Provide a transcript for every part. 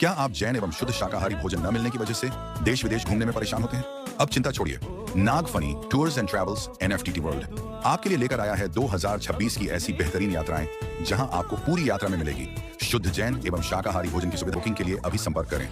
क्या आप जैन एवं शुद्ध शाकाहारी भोजन न मिलने की वजह से देश विदेश घूमने में परेशान होते हैं? अब चिंता छोड़िए। Nagphani tours and travels NFTT world आपके लिए लेकर आया है 2026 की ऐसी बेहतरीन यात्राएं जहां आपको पूरी यात्रा में मिलेगी शुद्ध जैन एवं शाकाहारी भोजन की सुविधा। बुकिंग के लिए अभी संपर्क करें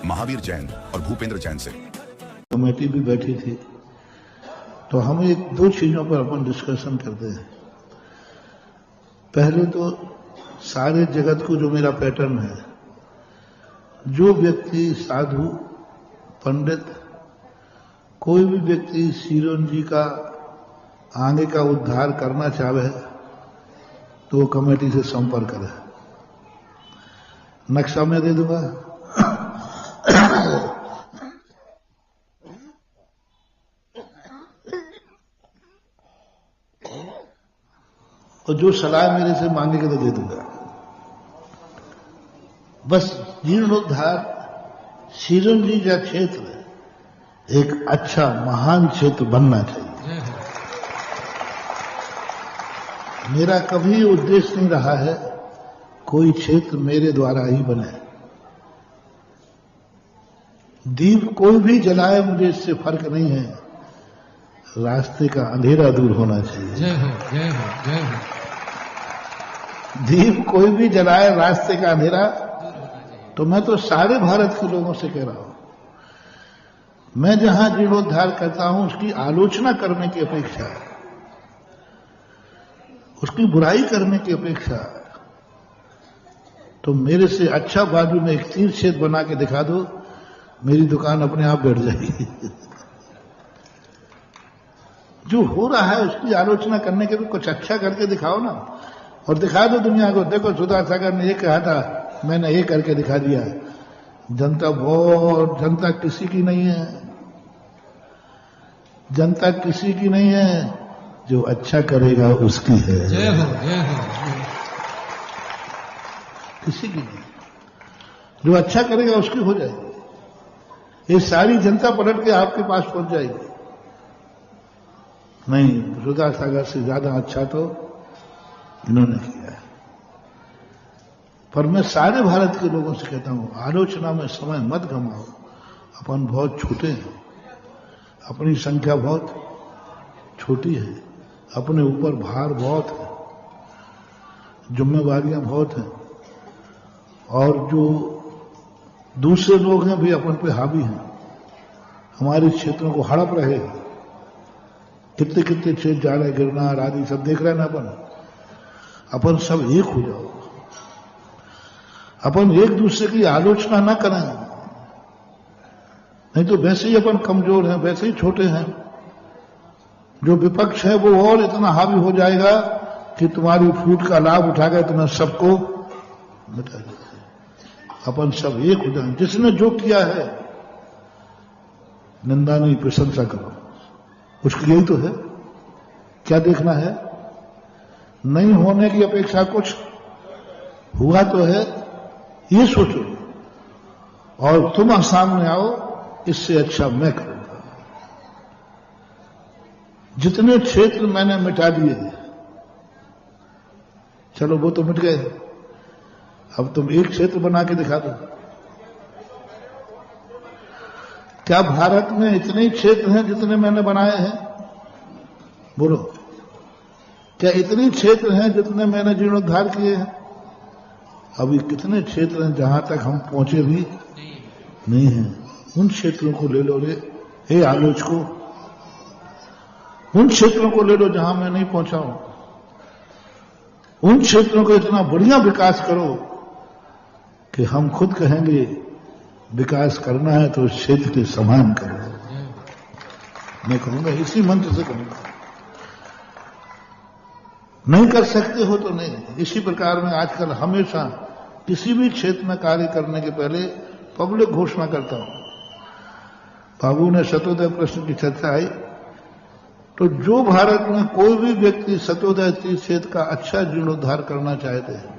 महावीर जैन और भूपेंद्र जैन से। कमेटी भी बैठी थी तो हम एक दो चीजों पर अपन डिस्कशन करते हैं। पहले तो सारे जगत को जो मेरा पैटर्न है, जो व्यक्ति साधु पंडित कोई भी व्यक्ति सीरोन जी का आगे का उद्धार करना चाहे तो वो कमेटी से संपर्क करे। नक्शा मैं दे दूंगा। और जो सलाह मेरे से मांगेगा तो दे दूंगा। बस जीर्णोद्धार सीरोन जी का क्षेत्र एक अच्छा महान क्षेत्र बनना चाहिए। मेरा कभी उद्देश्य नहीं रहा है कोई क्षेत्र मेरे द्वारा ही बने। दीप कोई भी जलाए मुझे इससे फर्क नहीं है, रास्ते का अंधेरा दूर होना चाहिए। जय हो, जय हो, जय हो। दीप कोई भी जलाए रास्ते का अंधेरा। तो मैं तो सारे भारत के लोगों से कह रहा हूं, मैं जहां जीर्णोद्धार करता हूं उसकी आलोचना करने की अपेक्षा, उसकी बुराई करने की अपेक्षा, तो मेरे से अच्छा बाजू में एक तीर छेद बना के दिखा दो, मेरी दुकान अपने आप बैठ जाएगी। जो हो रहा है उसकी आलोचना करने के लिए कुछ अच्छा करके दिखाओ ना, और दिखा दो दुनिया को। देखो सुधा सागर ने ये कहा था, मैंने ये करके दिखा दिया। जनता किसी की नहीं है, जनता किसी की नहीं है, जो अच्छा करेगा उसकी है। जय हो, जय हो। किसी की नहीं, जो अच्छा करेगा उसकी हो जाएगी। ये सारी जनता पलट के आपके पास पहुंच जाएगी। नहीं, सुधा सागर से ज्यादा अच्छा तो इन्होंने किया है। पर मैं सारे भारत के लोगों से कहता हूं, आलोचना में समय मत गंवाओ। अपन बहुत छोटे हैं, अपनी संख्या बहुत छोटी है, अपने ऊपर भार बहुत है, जिम्मेवारियां बहुत हैं, और जो दूसरे लोग हैं भी अपन पे हावी हैं, हमारे क्षेत्रों को हड़प रहे हैं। कितने कितने क्षेत्र जा रहे, गिरनार आदि सब देख रहे हैं ना। अपन सब एक हो जाओ, अपन एक दूसरे की आलोचना ना करें, नहीं तो वैसे ही अपन कमजोर हैं, वैसे ही छोटे हैं। जो विपक्ष है वो और इतना हावी हो जाएगा कि तुम्हारी फूट का लाभ उठाकर तुम्हें सबको मिटा देगा। अपन सब एक हो जाए। जिसने जो किया है निंदा नहीं, प्रशंसा करो, उसकी यही तो है। क्या देखना है? नहीं होने की अपेक्षा कुछ हुआ तो है, ये सोचो, और तुम सामने आओ, इससे अच्छा मैं करूंगा। जितने क्षेत्र मैंने मिटा दिए, चलो वो तो मिट गए, अब तुम एक क्षेत्र बना के दिखा दो। क्या भारत में इतने क्षेत्र हैं जितने मैंने बनाए हैं? बोलो, क्या इतने क्षेत्र हैं जितने मैंने जीर्णोद्धार किए हैं? अभी कितने क्षेत्र हैं जहां तक हम पहुंचे भी नहीं हैं। उन क्षेत्रों को ले लो रे, हे आलोचकों, उन क्षेत्रों को ले लो जहां मैं नहीं पहुंचा हूं। उन क्षेत्रों को इतना बढ़िया विकास करो कि हम खुद कहेंगे विकास करना है तो उस क्षेत्र के समान करो। मैं कहूंगा, इसी मंत्र से कहूंगा। नहीं कर सकते हो तो नहीं। इसी प्रकार में आजकल हमेशा किसी भी क्षेत्र में कार्य करने के पहले पब्लिक घोषणा करता हूं। बाबू ने सतोदय प्रश्न की चर्चा आई, तो जो भारत में कोई भी व्यक्ति सतोदय तीर्थ क्षेत्र का अच्छा जीर्णोद्धार करना चाहते हैं,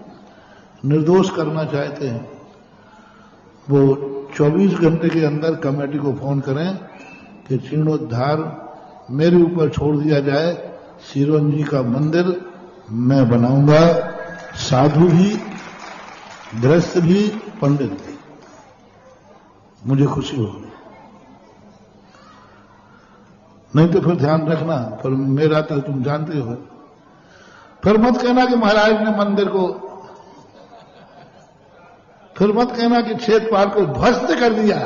निर्दोष करना चाहते हैं, वो 24 घंटे के अंदर कमेटी को फोन करें कि जीर्णोद्धार मेरे ऊपर छोड़ दिया जाए। सीरोन जी का मंदिर मैं बनाऊंगा, साधु भी, गृहस्थ भी, पंडित भी। मुझे खुशी होगी। नहीं तो फिर ध्यान रखना, पर मेरा तो तुम जानते हो। फिर मत कहना कि महाराज ने मंदिर को, फिर मत कहना कि क्षेत्रपाल को ध्वस्त कर दिया।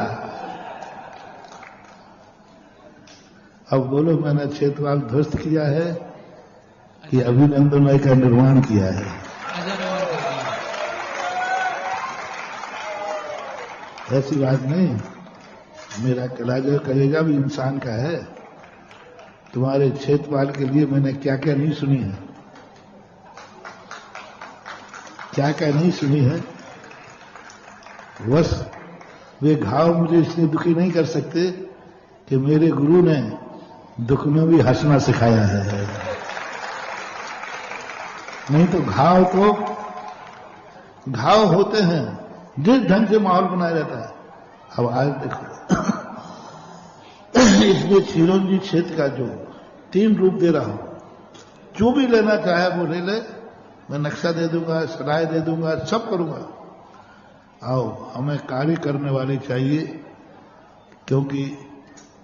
अब बोलो मैंने क्षेत्रपाल ध्वस्त किया है कि अभिनंदन का निर्माण किया है? ऐसी बात नहीं। मेरा कलाजा कलेजा भी इंसान का है। तुम्हारे क्षेत्रपाल के लिए मैंने क्या क्या नहीं सुनी है, क्या क्या नहीं सुनी है। बस वे घाव मुझे इसलिए दुखी नहीं कर सकते कि मेरे गुरु ने दुख में भी हंसना सिखाया है। नहीं तो घाव होते हैं जिस ढंग से माहौल बनाया जाता है। अब आज देखो इसलिए चिरंजी क्षेत्र का जो 3 रूप दे रहा हूं, जो भी लेना चाहे वो ले ले, मैं नक्शा दे दूंगा, सलाह दे दूंगा, सब करूंगा। आओ, हमें कार्य करने वाले चाहिए, क्योंकि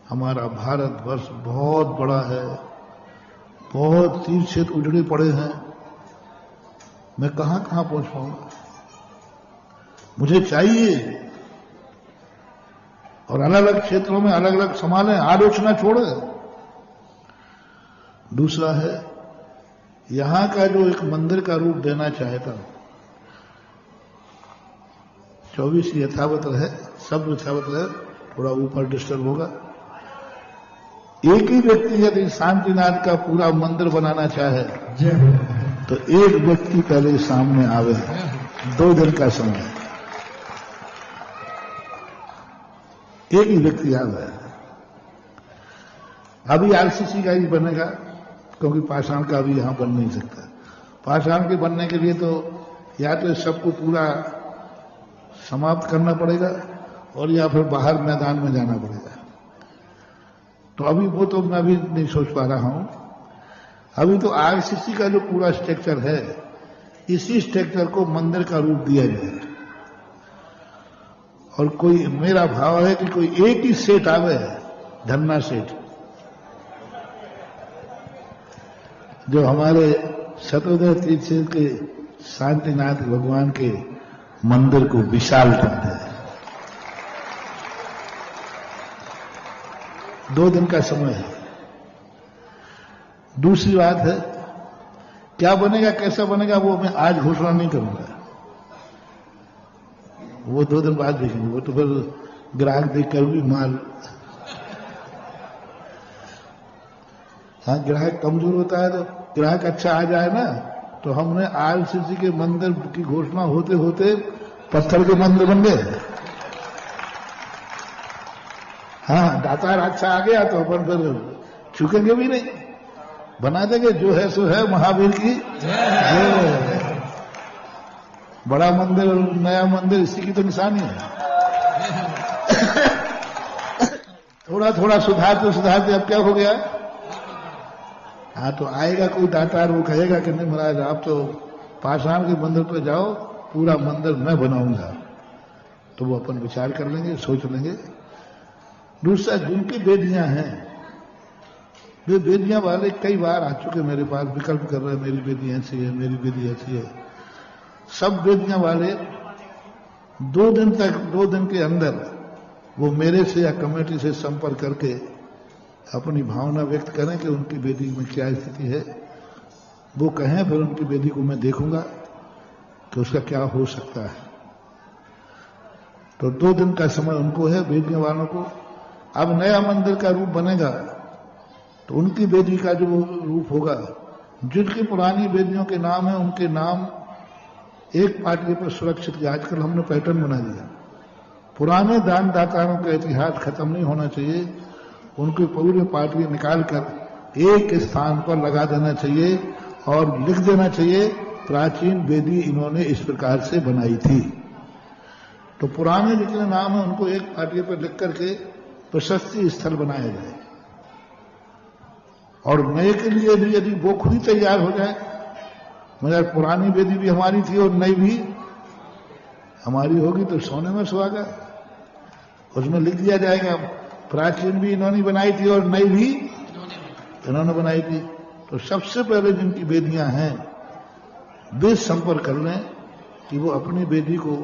हमारा भारत वर्ष बहुत बड़ा है, बहुत तीर्थ क्षेत्र उजड़े पड़े हैं। मैं कहां कहां पहुंच पाऊंगा? मुझे चाहिए। और अलग अलग क्षेत्रों में अलग अलग संभालें, आलोचना छोड़े। दूसरा है, यहां का जो एक मंदिर का रूप देना चाहता हूं, 24 यथावत रहे, सब यथावत रहे, थोड़ा ऊपर डिस्टर्ब होगा। एक ही व्यक्ति यदि शांतिनाथ का पूरा मंदिर बनाना चाहे तो एक व्यक्ति पहले सामने आवे। 2 दिन का समय, एक ही व्यक्ति आवे। अभी आरसीसी का ही बनेगा, क्योंकि पाषाण का अभी यहां बन नहीं सकता। पाषाण के बनने के लिए तो या तो सबको पूरा समाप्त करना पड़ेगा और या फिर बाहर मैदान में जाना पड़ेगा। तो अभी वो तो मैं भी नहीं सोच पा रहा हूं। अभी तो आरसीसी का जो पूरा स्ट्रक्चर है, इसी स्ट्रक्चर को मंदिर का रूप दिया जाए। और कोई, मेरा भाव है कि कोई एक ही सेठ आवे, धन्ना सेठ, जो हमारे शतोदय तीर्थ के शांतिनाथ भगवान के मंदिर को विशाल कर दे। 2 दिन का समय है। दूसरी बात है, क्या बनेगा, कैसा बनेगा, वो मैं आज घोषणा नहीं करूंगा। वो 2 दिन बाद देखेंगे। वो तो फिर ग्राहक देख कर भी माल, हाँ, ग्राहक कमजोर होता है तो ग्राहक अच्छा आ जाए ना, तो हमने आरसीसी के मंदिर की घोषणा होते होते पत्थर के मंदिर बन गए। हाँ, दातार अच्छा आ गया तो अपन फिर चुकेंगे भी नहीं, बना देंगे। जो है सो है, महावीर की जय। बड़ा मंदिर और नया मंदिर इसी की तो निशानी है। थोड़ा थोड़ा सुधारते अब क्या हो गया। हाँ, तो आएगा कोई दातार, वो कहेगा कि नहीं महाराज आप तो पाषाण के मंदिर पर जाओ, पूरा मंदिर मैं बनाऊंगा। तो वो अपन विचार कर लेंगे, सोच लेंगे। दूसरा, जिनकी बेटियां हैं, वे बेटियां वाले कई बार आ चुके मेरे पास, विकल्प कर रहे हैं, मेरी बेटी ऐसी है, मेरी बेटी ऐसी है। सब बेटियां वाले 2 दिन तक, 2 दिन के अंदर वो मेरे से या कमेटी से संपर्क करके अपनी भावना व्यक्त करें कि उनकी बेटी में क्या स्थिति है। वो कहें, फिर उनकी बेटी को मैं देखूंगा कि उसका क्या हो सकता है। तो 2 दिन का समय उनको है, बेटियों वालों को। अब नया मंदिर का रूप बनेगा तो उनकी बेटी का जो रूप होगा, जिनकी पुरानी बेटियों के नाम है, उनके नाम एक पार्टी पर सुरक्षित किया। आजकल हमने पैटर्न बना दिया। पुराने दानदाताओं का इतिहास खत्म नहीं होना चाहिए, उनकी पूरी पार्टी निकाल कर एक स्थान पर लगा देना चाहिए और लिख देना चाहिए, प्राचीन वेदी इन्होंने इस प्रकार से बनाई थी। तो पुराने जितने नाम है उनको एक पार्टी पर लिख करके प्रशस्ति स्थल बनाया जाए। और नए के लिए भी यदि वो खुद ही तैयार हो जाए, मगर पुरानी वेदी भी हमारी थी और नई भी हमारी होगी, तो सोने में सुहागा। उसमें लिख दिया जाएगा प्राचीन भी इन्होंने बनाई थी और नई भी इन्होंने बनाई थी। तो सबसे पहले जिनकी वेदियां हैं वे संपर्क कर लें कि वो अपनी वेदी को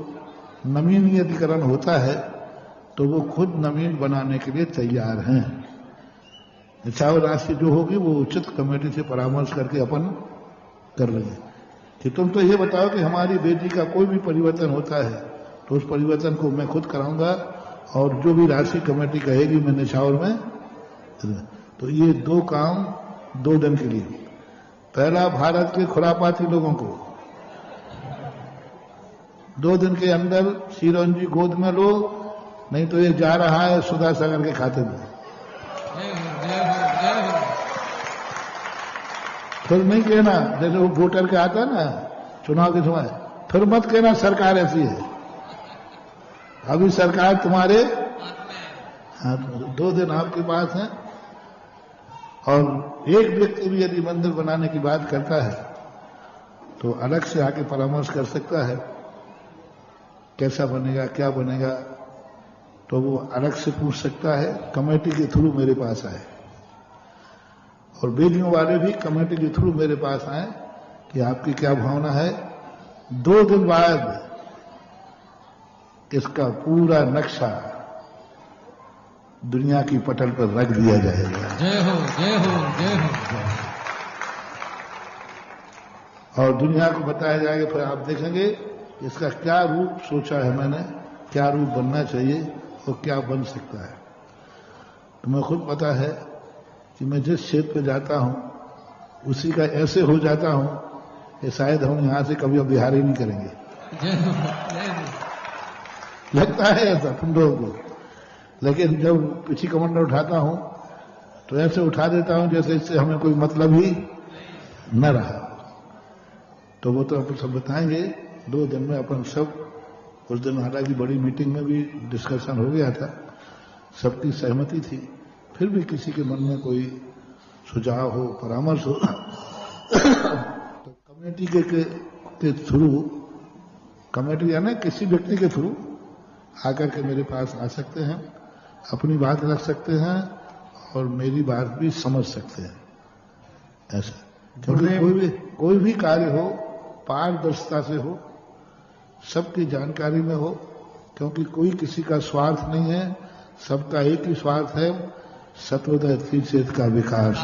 नवीन यदीकरण होता है तो वो खुद नवीन बनाने के लिए तैयार हैं। निछावर राशि जो होगी वो उचित कमेटी से परामर्श करके अपन कर लेंगे कि तुम तो ये बताओ कि हमारी बेटी का कोई भी परिवर्तन होता है तो उस परिवर्तन को मैं खुद कराऊंगा और जो भी राशि कमेटी कहेगी मैं निछावर में। तो ये 2 काम 2 दिन के लिए। पहला, भारत के खुरापाती लोगों को 2 दिन के अंदर श्रीराम जी गोद में लो, नहीं तो ये जा रहा है सुधा सागर के खाते में। फिर नहीं कहना जैसे वो वोटर का आता है ना चुनाव के समय, फिर मत कहना सरकार ऐसी है। अभी सरकार तुम्हारे हाथ में। 2 दिन आपके पास है और एक व्यक्ति भी यदि मंदिर बनाने की बात करता है तो अलग से आके परामर्श कर सकता है कैसा बनेगा क्या बनेगा, तो वो अलग से पूछ सकता है। कमेटी के थ्रू मेरे पास आए और वेदियों वाले भी कमेटी के थ्रू मेरे पास आए कि आपकी क्या भावना है। 2 दिन बाद इसका पूरा नक्शा दुनिया की पटल पर रख दिया जाएगा। जय हो जय हो जय हो। और दुनिया को बताया जाएगा। फिर आप देखेंगे इसका क्या रूप सोचा है मैंने, क्या रूप बनना चाहिए और क्या बन सकता है। तो मैं खुद पता है कि मैं जिस क्षेत्र पे जाता हूं उसी का ऐसे हो जाता हूं कि शायद हम यहां से कभी अब बिहार ही नहीं करेंगे। जय हो जय हो। लगता है ऐसा तुम लोगों को, लेकिन जब पीछी कमंडल उठाता हूं तो ऐसे उठा देता हूं जैसे इससे हमें कोई मतलब ही न रहा। तो वो तो अपन सब बताएंगे 2 दिन में। अपन सब उस दिन हालांकि बड़ी मीटिंग में भी डिस्कशन हो गया था, सबकी सहमति थी, फिर भी किसी के मन में कोई सुझाव हो परामर्श हो तो कमेटी के थ्रू, कमेटी यानी किसी व्यक्ति के थ्रू आकर के मेरे पास आ सकते हैं, अपनी बात रख सकते हैं और मेरी बात भी समझ सकते हैं। ऐसा क्योंकि कोई भी कार्य हो पारदर्शिता से हो, सबकी जानकारी में हो, क्योंकि कोई किसी का स्वार्थ नहीं है, सबका एक ही स्वार्थ है, सत्योदय तीर्थ का विकास।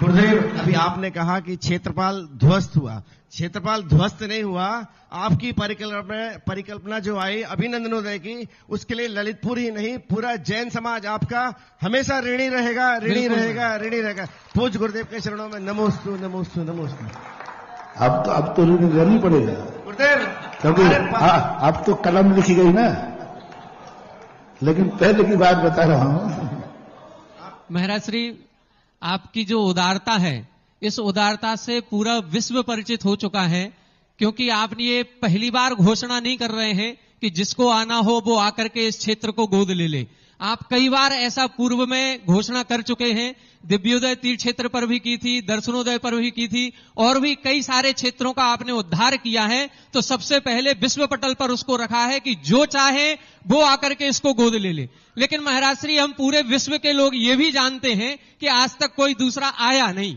गुरुदेव, अभी आपने कहा कि क्षेत्रपाल ध्वस्त हुआ। क्षेत्रपाल ध्वस्त नहीं हुआ, आपकी परिकल्पना जो आई अभिनंदनोदय की, उसके लिए ललितपुर ही नहीं पूरा जैन समाज आपका हमेशा ऋणी रहेगा, ऋणी रहेगा, ऋणी रहेगा। पूज्य गुरुदेव के चरणों में नमोस्तु नमोस्तु नमोस्तु। अब तो ऋणी रहनी पड़ेगा गुरुदेव, क्योंकि अब तो कलम लिखी गई ना, लेकिन पहले की बात बता रहा हूं। महाराज श्री, आपकी जो उदारता है, इस उदारता से पूरा विश्व परिचित हो चुका है, क्योंकि आप ये पहली बार घोषणा नहीं कर रहे हैं कि जिसको आना हो वो आकर के इस क्षेत्र को गोद ले ले। आप कई बार ऐसा पूर्व में घोषणा कर चुके हैं, दिव्योदय तीर्थ क्षेत्र पर भी की थी, दर्शनोदय पर भी की थी, और भी कई सारे क्षेत्रों का आपने उद्धार किया है। तो सबसे पहले विश्व पटल पर उसको रखा है कि जो चाहे वो आकर के इसको गोद ले ले। लेकिन महाराज श्री, हम पूरे विश्व के लोग ये भी जानते हैं कि आज तक कोई दूसरा आया नहीं।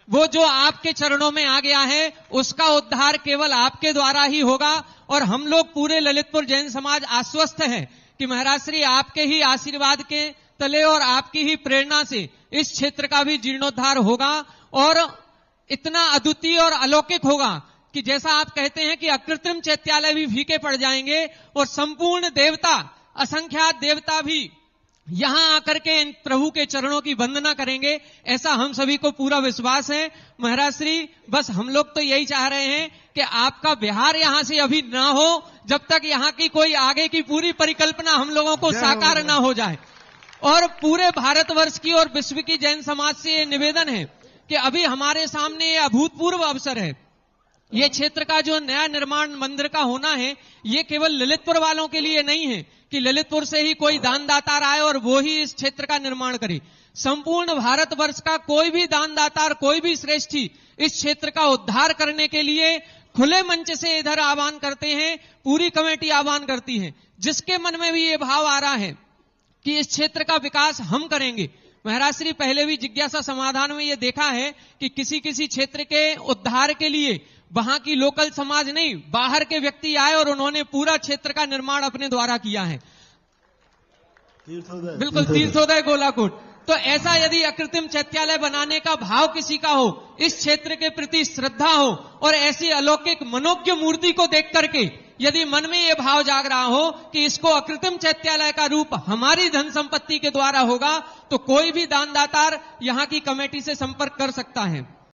वो जो आपके चरणों में आ गया है उसका उद्धार केवल आपके द्वारा ही होगा। और हम लोग पूरे ललितपुर जैन समाज आश्वस्त है कि महाराज श्री आपके ही आशीर्वाद के तले और आपकी ही प्रेरणा से इस क्षेत्र का भी जीर्णोद्धार होगा और इतना अद्वितीय और अलौकिक होगा कि जैसा आप कहते हैं कि अकृत्रिम चैत्यालय भी फीके पड़ जाएंगे और संपूर्ण देवता, असंख्यात देवता भी यहां आकर के इन प्रभु के चरणों की वंदना करेंगे, ऐसा हम सभी को पूरा विश्वास है। महाराज श्री, बस हम लोग तो यही चाह रहे हैं कि आपका बिहार यहां से अभी ना हो जब तक यहां की कोई आगे की पूरी परिकल्पना हम लोगों को साकार ना हो जाए। और पूरे भारतवर्ष की और विश्व की जैन समाज से ये निवेदन है कि अभी हमारे सामने ये अभूतपूर्व अवसर है। ये क्षेत्र का जो नया निर्माण मंदिर का होना है, ये केवल ललितपुर वालों के लिए नहीं है कि ललितपुर से ही कोई दानदाता आए और वो ही इस क्षेत्र का निर्माण करे। संपूर्ण भारतवर्ष का कोई भी दानदाता, कोई भी श्रेष्ठी इस क्षेत्र का उद्धार करने के लिए खुले मंच से इधर आह्वान करते हैं, पूरी कमेटी आह्वान करती है जिसके मन में भी ये भाव आ रहा है कि इस क्षेत्र का विकास हम करेंगे। महाराज श्री पहले भी जिज्ञासा समाधान में ये देखा है कि किसी किसी क्षेत्र के उद्धार के लिए वहां की लोकल समाज नहीं, बाहर के व्यक्ति आए और उन्होंने पूरा क्षेत्र का निर्माण अपने द्वारा किया है। बिल्कुल, तीर्थोदय गोलाकुट। तो ऐसा यदि अकृत्रिम चैत्यालय बनाने का भाव किसी का हो, इस क्षेत्र के प्रति श्रद्धा हो और ऐसी अलौकिक मनोज्ञ मूर्ति को देख करके यदि मन में यह भाव जाग रहा हो कि इसको अकृत्रिम चैत्यालय का रूप हमारी धन संपत्ति के द्वारा होगा, तो कोई भी दानदातार यहां की कमेटी से संपर्क कर सकता है।